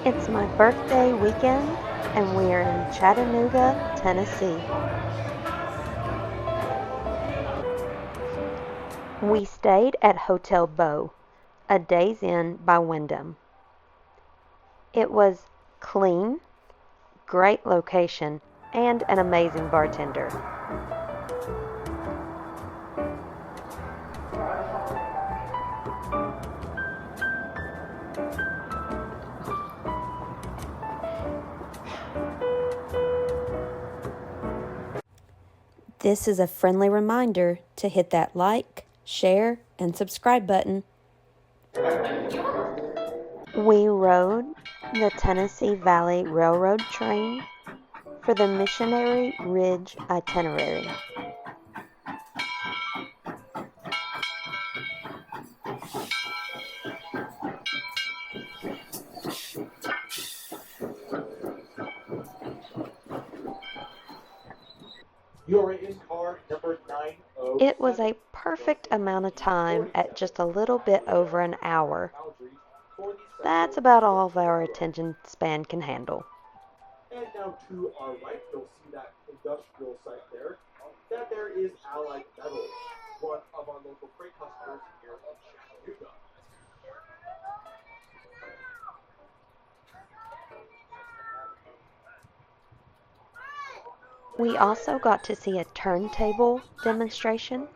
It's my birthday weekend, and we're in Chattanooga, Tennessee. We stayed at Hotel Beau, a Days Inn by Wyndham. It was clean, great location, and an amazing bartender. This is a friendly reminder to hit that like, share, and subscribe button. We rode the Tennessee Valley Railroad train for the Missionary Ridge itinerary. You are in car number 907. It was a perfect amount of time at just a little bit over an hour. That's about all of our attention span can handle. And now to our right, you'll see that industrial site there. That there is Allied Metals, one of our local freight customers here in Chattanooga. We also got to see a turntable demonstration.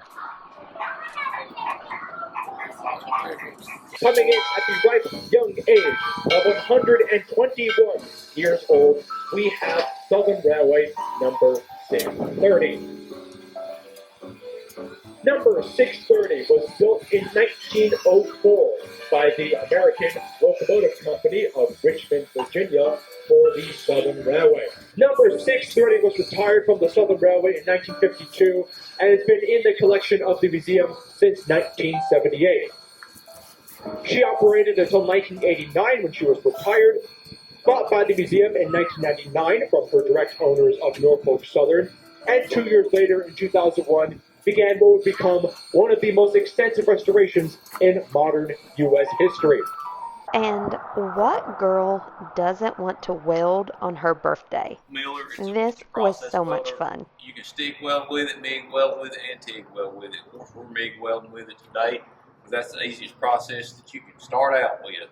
Coming in at the ripe young age of 121 years old, we have Southern Railway number 630. Number 630 was built in 1904 by the American Locomotive Company of Richmond, Virginia for the Southern Railway. Number 630 was retired from the Southern Railway in 1952 and has been in the collection of the museum since 1978. She operated until 1989 when she was retired, bought by the museum in 1999 from her direct owners of Norfolk Southern, and 2 years later, in 2001, began what would become one of the most extensive restorations in modern U.S. history. And what girl doesn't want to weld on her birthday? This was so much fun. You can stick weld with it, MIG weld with it, and TIG weld with it. We're MIG welding with it today because that's the easiest process that you can start out with.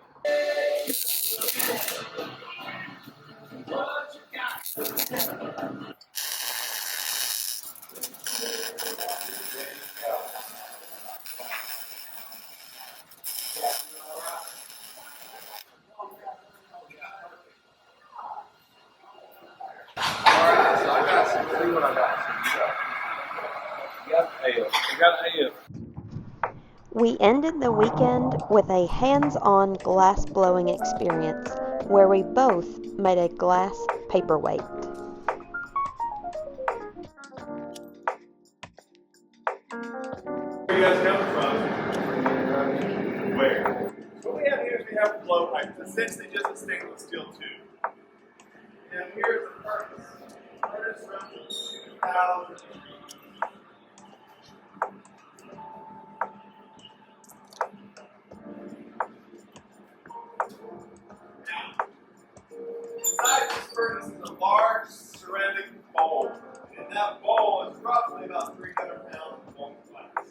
Alright, so I got some, see what I got. You got the L. You got the L. We ended the weekend with a hands-on glass blowing experience where we both made a glass paperweight. Where you guys coming from? Where? What we have here is we have a blow pipe. It's essentially just a stainless steel tube. And here's the furnace. Furnace from 2000. Now, inside this furnace is a large ceramic bowl. And that bowl is roughly about 300 pounds of molten glass.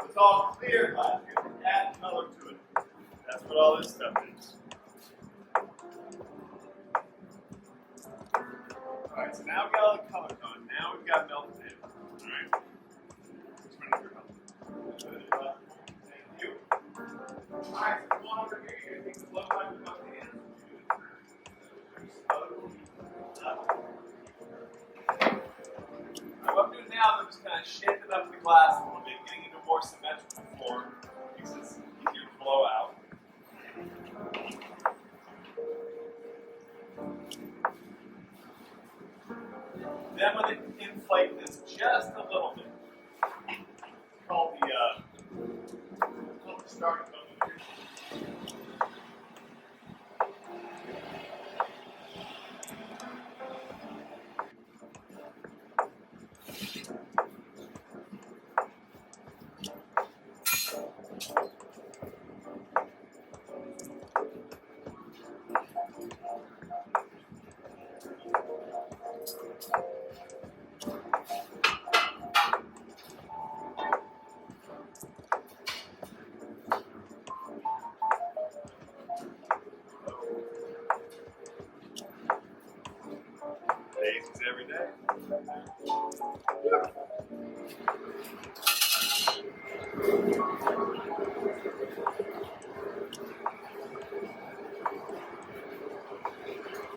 It's all clear glass. You can add color to it. That's what all this stuff is. Alright, so now we've got all the color on. Now we've got melted in. Alright? Which one is your color? Thank you. Alright, so come on over here. You're going to take the blow pipe with both hands. Alright, what I'm doing now is I'm just kind of shaping up the glass a little bit, getting it into a more symmetrical form.